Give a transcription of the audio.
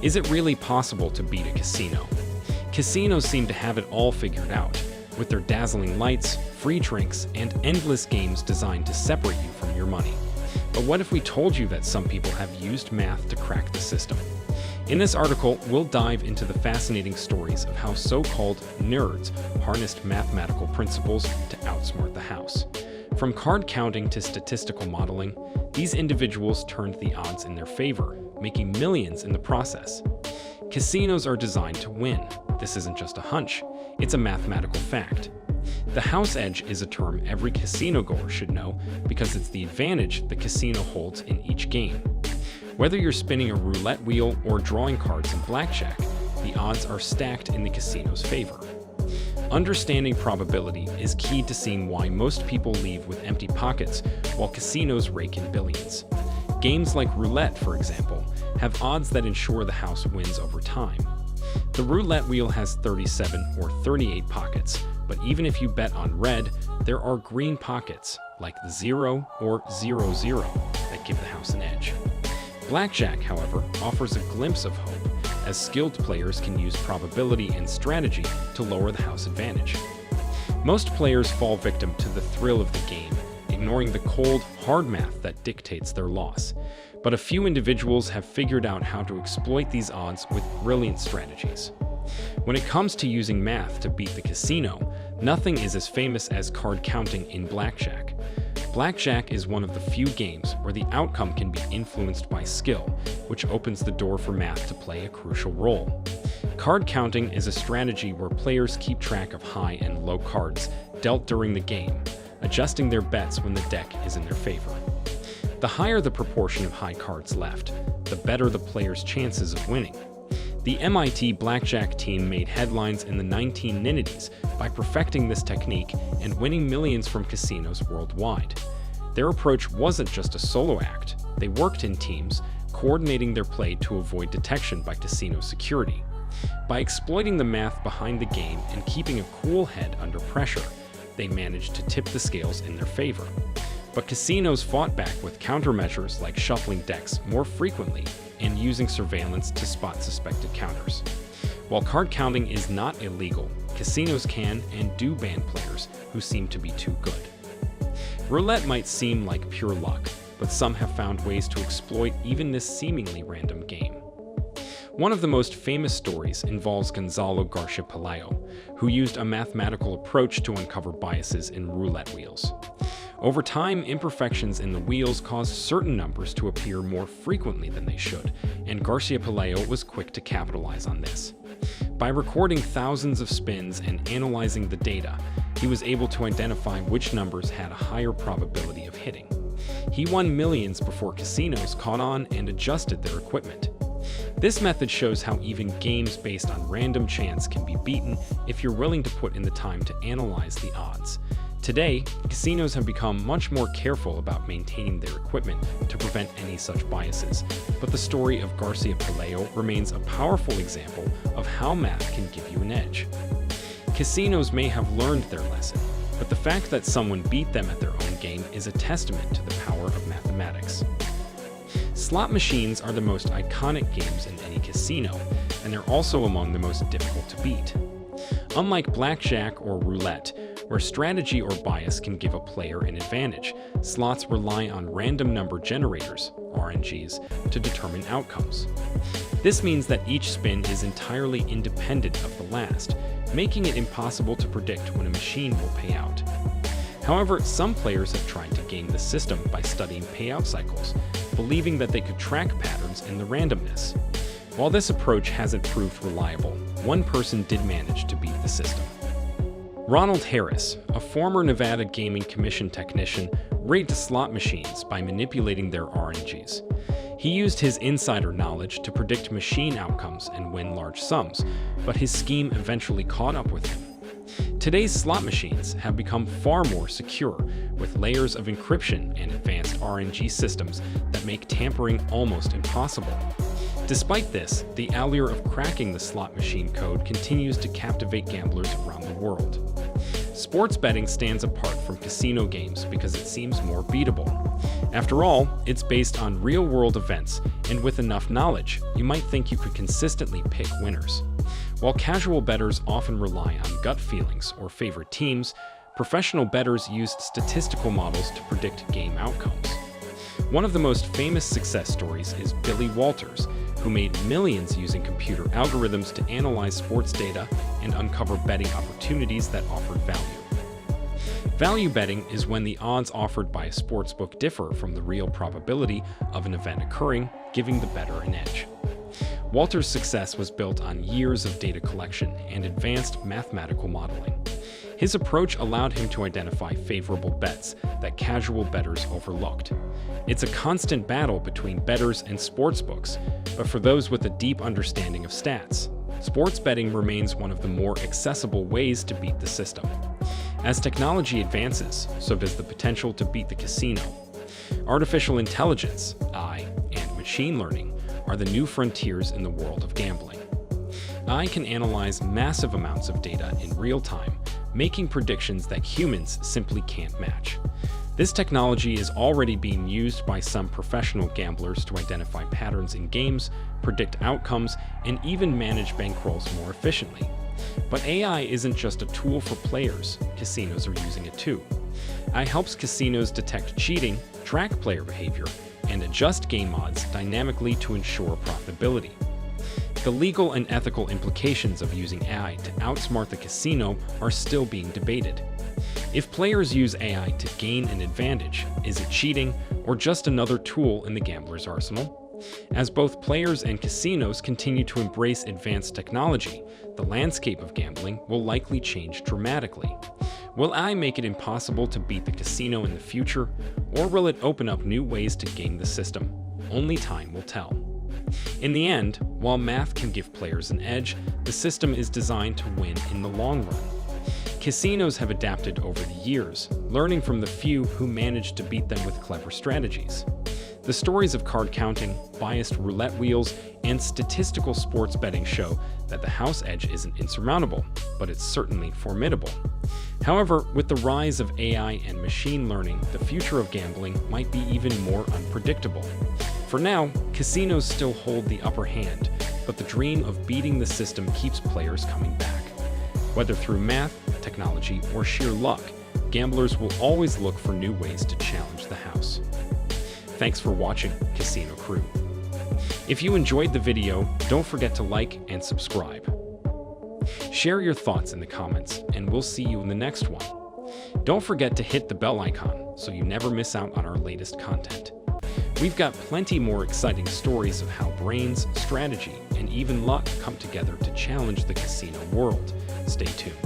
Is it really possible to beat a casino? Casinos seem to have it all figured out, with their dazzling lights, free drinks, and endless games designed to separate you from your money. But what if we told you that some people have used math to crack the system? In this article, we'll dive into the fascinating stories of how so-called nerds harnessed mathematical principles to outsmart the house. From card counting to statistical modeling, these individuals turned the odds in their favor, making millions in the process. Casinos are designed to win. This isn't just a hunch, it's a mathematical fact. The house edge is a term every casino goer should know because it's the advantage the casino holds in each game. Whether you're spinning a roulette wheel or drawing cards in blackjack, the odds are stacked in the casino's favor. Understanding probability is key to seeing why most people leave with empty pockets while casinos rake in billions. Games like roulette, for example, have odds that ensure the house wins over time. The roulette wheel has 37 or 38 pockets, but even if you bet on red, there are green pockets, like the 0 or 00, that give the house an edge. Blackjack, however, offers a glimpse of hope, as skilled players can use probability and strategy to lower the house advantage. Most players fall victim to the thrill of the game, ignoring the cold, hard math that dictates their loss. But a few individuals have figured out how to exploit these odds with brilliant strategies. When it comes to using math to beat the casino, nothing is as famous as card counting in blackjack. Blackjack is one of the few games where the outcome can be influenced by skill, which opens the door for math to play a crucial role. Card counting is a strategy where players keep track of high and low cards dealt during the game, adjusting their bets when the deck is in their favor. The higher the proportion of high cards left, the better the player's chances of winning. The MIT blackjack team made headlines in the 1990s by perfecting this technique and winning millions from casinos worldwide. Their approach wasn't just a solo act. They worked in teams, coordinating their play to avoid detection by casino security. By exploiting the math behind the game and keeping a cool head under pressure, they managed to tip the scales in their favor. But casinos fought back with countermeasures like shuffling decks more frequently and using surveillance to spot suspected counters. While card counting is not illegal, casinos can and do ban players who seem to be too good. Roulette might seem like pure luck, but some have found ways to exploit even this seemingly random game. One of the most famous stories involves Gonzalo Garcia-Pelayo, who used a mathematical approach to uncover biases in roulette wheels. Over time, imperfections in the wheels caused certain numbers to appear more frequently than they should, and Garcia-Pelayo was quick to capitalize on this. By recording thousands of spins and analyzing the data, he was able to identify which numbers had a higher probability of hitting. He won millions before casinos caught on and adjusted their equipment. This method shows how even games based on random chance can be beaten if you're willing to put in the time to analyze the odds. Today, casinos have become much more careful about maintaining their equipment to prevent any such biases, but the story of Garcia-Pelayo remains a powerful example of how math can give you an edge. Casinos may have learned their lesson, but the fact that someone beat them at their own game is a testament to the power of mathematics. Slot machines are the most iconic games in any casino, and they're also among the most difficult to beat. Unlike blackjack or roulette, where strategy or bias can give a player an advantage, slots rely on random number generators, RNGs, to determine outcomes. This means that each spin is entirely independent of the last, making it impossible to predict when a machine will pay out. However, some players have tried to game the system by studying payout cycles, believing that they could track patterns in the randomness. While this approach hasn't proved reliable, one person did manage to beat the system. Ronald Harris, a former Nevada Gaming Commission technician, rigged slot machines by manipulating their RNGs. He used his insider knowledge to predict machine outcomes and win large sums, but his scheme eventually caught up with him. Today's slot machines have become far more secure, with layers of encryption and advanced RNG systems that make tampering almost impossible. Despite this, the allure of cracking the slot machine code continues to captivate gamblers around the world. Sports betting stands apart from casino games because it seems more beatable. After all, it's based on real-world events, and with enough knowledge, you might think you could consistently pick winners. While casual bettors often rely on gut feelings or favorite teams, professional bettors used statistical models to predict game outcomes. One of the most famous success stories is Billy Walters, who made millions using computer algorithms to analyze sports data and uncover betting opportunities that offered value. Value betting is when the odds offered by a sportsbook differ from the real probability of an event occurring, giving the bettor an edge. Walter's success was built on years of data collection and advanced mathematical modeling. His approach allowed him to identify favorable bets that casual bettors overlooked. It's a constant battle between bettors and sportsbooks, but for those with a deep understanding of stats, sports betting remains one of the more accessible ways to beat the system. As technology advances, so does the potential to beat the casino. Artificial intelligence, AI, and machine learning are the new frontiers in the world of gambling. AI can analyze massive amounts of data in real time, making predictions that humans simply can't match. This technology is already being used by some professional gamblers to identify patterns in games, predict outcomes, and even manage bankrolls more efficiently. But AI isn't just a tool for players, casinos are using it too. AI helps casinos detect cheating, track player behavior, and adjust game odds dynamically to ensure profitability. The legal and ethical implications of using AI to outsmart the casino are still being debated. If players use AI to gain an advantage, is it cheating or just another tool in the gambler's arsenal? As both players and casinos continue to embrace advanced technology, the landscape of gambling will likely change dramatically. Will AI make it impossible to beat the casino in the future, or will it open up new ways to game the system? Only time will tell. In the end, while math can give players an edge, the system is designed to win in the long run. Casinos have adapted over the years, learning from the few who managed to beat them with clever strategies. The stories of card counting, biased roulette wheels, and statistical sports betting show that the house edge isn't insurmountable, but it's certainly formidable. However, with the rise of AI and machine learning, the future of gambling might be even more unpredictable. For now, casinos still hold the upper hand, but the dream of beating the system keeps players coming back. Whether through math, technology, or sheer luck, gamblers will always look for new ways to challenge the house. Thanks for watching, Casino Crew. If you enjoyed the video, don't forget to like and subscribe. Share your thoughts in the comments, and we'll see you in the next one. Don't forget to hit the bell icon so you never miss out on our latest content. We've got plenty more exciting stories of how brains, strategy, and even luck come together to challenge the casino world. Stay tuned.